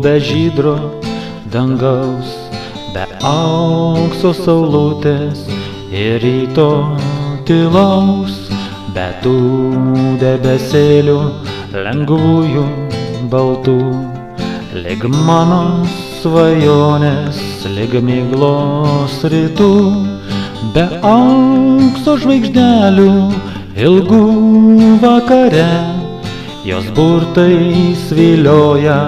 be žydro dangaus, be aukso saulutės ir ryto tylaus, be tų debesėlių lengvųjų baltų, lyg mano svajonės, lyg miglos rytų, be aukso žvaigždelių ilgų vakare, jos burtais vilioja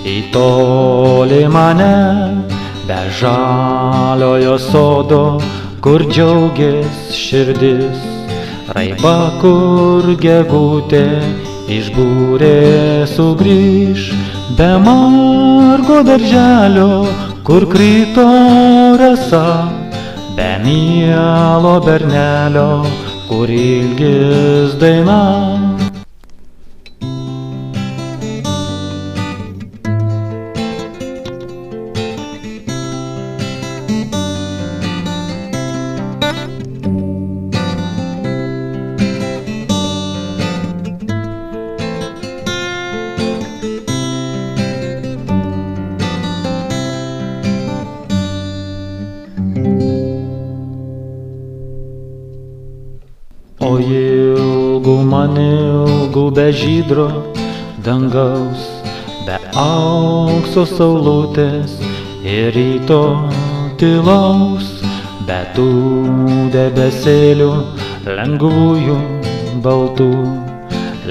į tolį mane, be žaliojo sodo, kur džiaugės širdis, raiba, kur gegutė iš būrės sugrįš, be margo darželio, kur krito rasa, be mielo bernelio, kur ilgis daina. O ilgų man ilgų be žydro dangaus, be aukso saulutės ir ryto tylaus, be tų debesėlių lengvųjų baltų,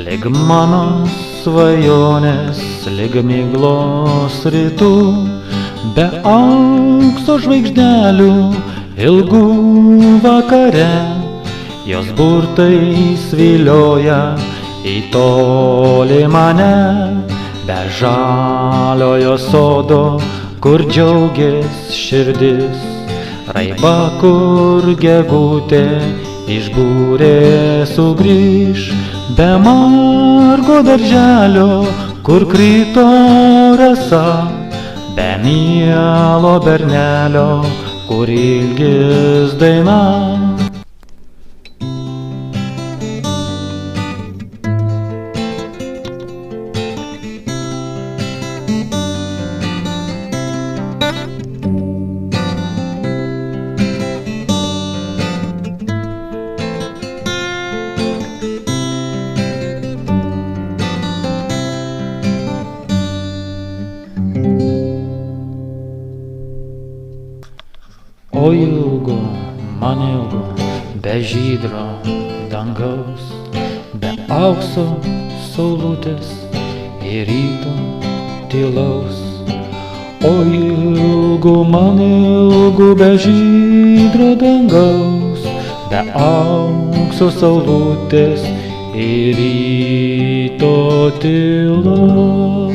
lyg mano svajonės, lyg miglos rytų, be aukso žvaigždelių ilgų vakare, jos burtais vilioja į tolį mane, be žaliojo sodo, kur džiaugės širdis, raiba, kur gegutė iš būrės sugrįš, be margo darželio, kur krito rasa, be mielo bernelio, kur ilgis daina. O ilgo, man ilgo, be žydro dangaus, be aukso saulutės ir ryto tylaus. O ilgo, man ilgo, be žydro dangaus, be aukso saulutės ir ryto tylaus.